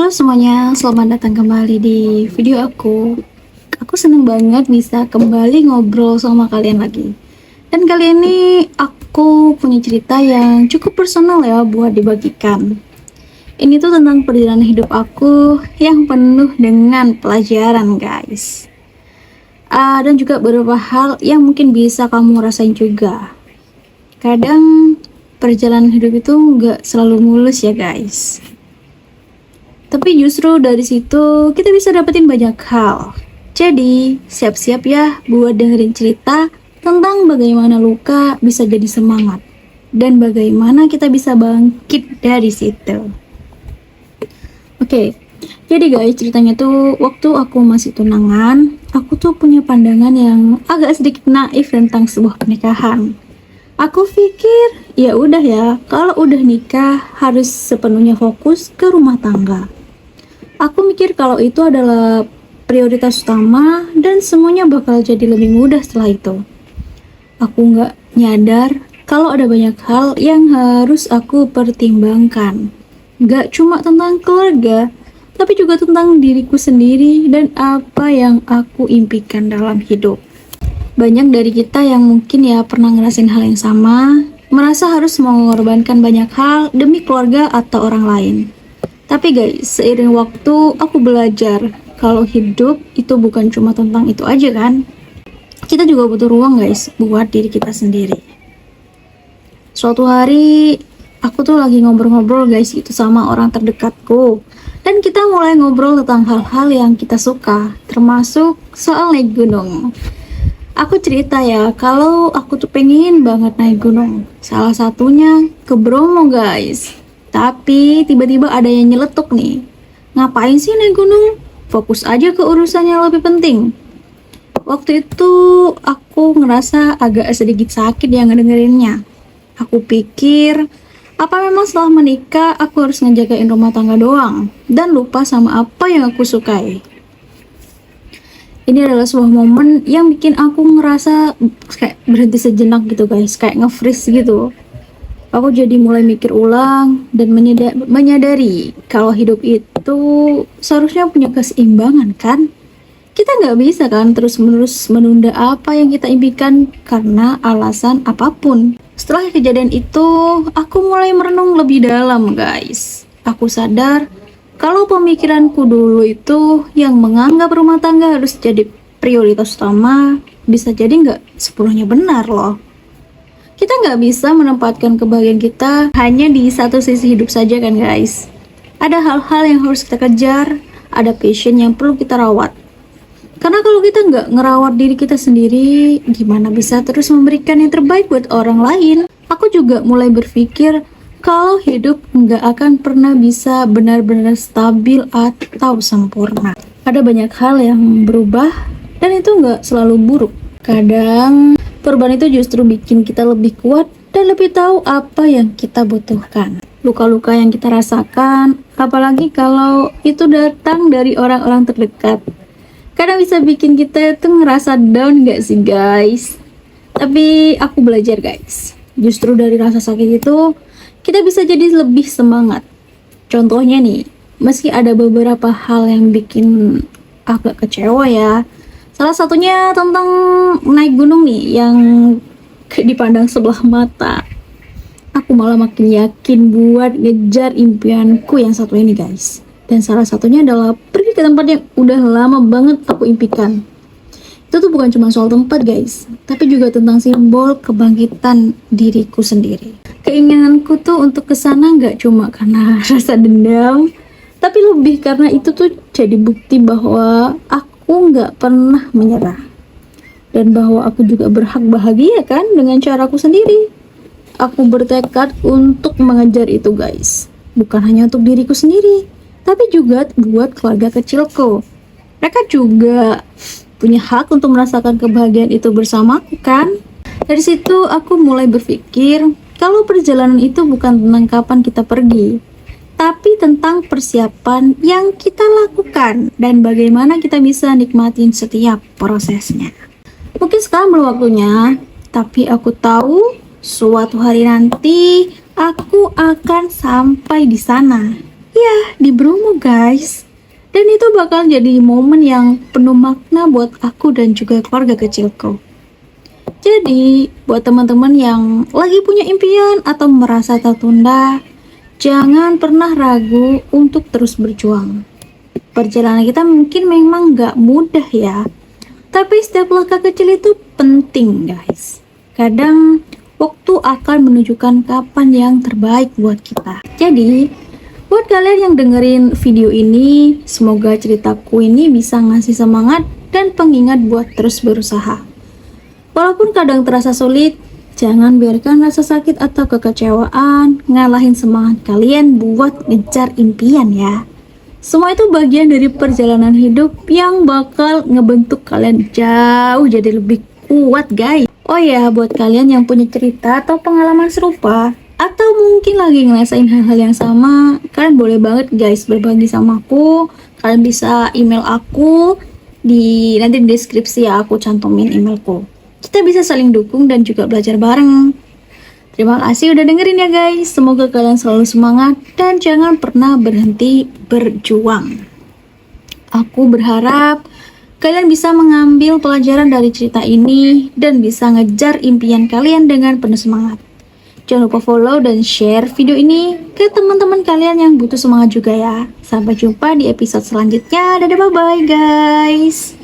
Halo semuanya, selamat datang kembali di video aku. Aku seneng banget bisa kembali ngobrol sama kalian lagi. Dan kali ini aku punya cerita yang cukup personal ya buat dibagikan. Ini tuh tentang perjalanan hidup aku yang penuh dengan pelajaran guys. Dan juga beberapa hal yang mungkin bisa kamu rasain juga. Kadang perjalanan hidup itu nggak selalu mulus ya guys. Tapi justru dari situ kita bisa dapetin banyak hal. Jadi siap-siap ya buat dengerin cerita tentang bagaimana luka bisa jadi semangat dan bagaimana kita bisa bangkit dari situ. Oke, jadi guys ceritanya tuh waktu aku masih tunangan, aku tuh punya pandangan yang agak sedikit naif tentang sebuah pernikahan. Aku pikir ya udah ya, kalau udah nikah harus sepenuhnya fokus ke rumah tangga. Aku mikir kalau itu adalah prioritas utama dan semuanya bakal jadi lebih mudah setelah itu. Aku nggak nyadar kalau ada banyak hal yang harus aku pertimbangkan. Nggak cuma tentang keluarga, tapi juga tentang diriku sendiri dan apa yang aku impikan dalam hidup. Banyak dari kita yang mungkin ya pernah ngerasain hal yang sama, merasa harus mengorbankan banyak hal demi keluarga atau orang lain. Tapi guys, seiring waktu aku belajar kalau hidup itu bukan cuma tentang itu aja kan. Kita juga butuh ruang guys buat diri kita sendiri. Suatu hari aku tuh lagi ngobrol-ngobrol guys itu sama orang terdekatku. Dan kita mulai ngobrol tentang hal-hal yang kita suka, termasuk soal naik gunung. Aku cerita ya kalau aku tuh pengen banget naik gunung. Salah satunya ke Bromo guys. Tapi tiba-tiba ada yang nyeletuk nih. Ngapain sih naik gunung? Fokus aja ke urusan yang lebih penting. Waktu itu aku ngerasa agak sedikit sakit yang ngedengerinnya. Aku pikir, apa memang setelah menikah aku harus ngejagain rumah tangga doang dan lupa sama apa yang aku sukai. Ini adalah sebuah momen yang bikin aku ngerasa kayak berhenti sejenak gitu guys, kayak nge-freeze gitu. Aku jadi mulai mikir ulang dan menyadari kalau hidup itu seharusnya punya keseimbangan kan? Kita nggak bisa kan terus-menerus menunda apa yang kita impikan karena alasan apapun. Setelah kejadian itu, aku mulai merenung lebih dalam guys. Aku sadar kalau pemikiranku dulu itu yang menganggap rumah tangga harus jadi prioritas utama, bisa jadi nggak sepenuhnya benar loh. Kita nggak bisa menempatkan kebahagiaan kita hanya di satu sisi hidup saja kan guys. Ada hal-hal yang harus kita kejar, ada passion yang perlu kita rawat. Karena kalau kita nggak ngerawat diri kita sendiri, gimana bisa terus memberikan yang terbaik buat orang lain? Aku juga mulai berpikir kalau hidup nggak akan pernah bisa benar-benar stabil atau sempurna. Ada banyak hal yang berubah dan itu nggak selalu buruk. Kadang perubahan itu justru bikin kita lebih kuat dan lebih tahu apa yang kita butuhkan. Luka-luka yang kita rasakan, apalagi kalau itu datang dari orang-orang terdekat, kadang bisa bikin kita itu ngerasa down gak sih guys? Tapi aku belajar guys, justru dari rasa sakit itu, kita bisa jadi lebih semangat. Contohnya nih, meski ada beberapa hal yang bikin agak kecewa ya, salah satunya tentang naik gunung nih yang dipandang sebelah mata. Aku malah makin yakin buat ngejar impianku yang satu ini guys. Dan salah satunya adalah pergi ke tempat yang udah lama banget aku impikan. Itu tuh bukan cuma soal tempat guys, tapi juga tentang simbol kebangkitan diriku sendiri. Keinginanku tuh untuk kesana gak cuma karena rasa dendam, tapi lebih karena itu tuh jadi bukti bahwa aku nggak pernah menyerah dan bahwa aku juga berhak bahagia kan dengan caraku sendiri. Aku bertekad untuk mengejar itu guys, bukan hanya untuk diriku sendiri, tapi juga buat keluarga kecilku. Mereka juga punya hak untuk merasakan kebahagiaan itu bersamaku kan. Dari situ aku mulai berpikir kalau perjalanan itu bukan tentang kapan kita pergi, tapi tentang persiapan yang kita lakukan dan bagaimana kita bisa nikmatin setiap prosesnya. Mungkin sekarang belum waktunya, tapi aku tahu suatu hari nanti aku akan sampai di sana. Ya, di Bromo guys. guys. Dan itu bakal jadi momen yang penuh makna buat aku dan juga keluarga kecilku. Jadi, buat teman-teman yang lagi punya impian atau merasa tertunda, jangan pernah ragu untuk terus berjuang. Perjalanan kita mungkin memang gak mudah ya, tapi setiap langkah kecil itu penting guys. Kadang waktu akan menunjukkan kapan yang terbaik buat kita. Jadi, buat kalian yang dengerin video ini, semoga ceritaku ini bisa ngasih semangat dan pengingat buat terus berusaha. Walaupun kadang terasa sulit, jangan biarkan rasa sakit atau kekecewaan ngalahin semangat kalian buat ngejar impian ya. Semua itu bagian dari perjalanan hidup yang bakal ngebentuk kalian jauh jadi lebih kuat guys. Oh ya, buat kalian yang punya cerita atau pengalaman serupa, atau mungkin lagi ngerasain hal-hal yang sama, kalian boleh banget guys berbagi sama aku. Kalian bisa email aku nanti di deskripsi ya, aku cantumin emailku. Kita bisa saling dukung dan juga belajar bareng. Terima kasih udah dengerin ya guys. Semoga kalian selalu semangat dan jangan pernah berhenti berjuang. Aku berharap kalian bisa mengambil pelajaran dari cerita ini dan bisa ngejar impian kalian dengan penuh semangat. Jangan lupa follow dan share video ini ke teman-teman kalian yang butuh semangat juga ya. Sampai jumpa di episode selanjutnya. Dadah, bye-bye guys.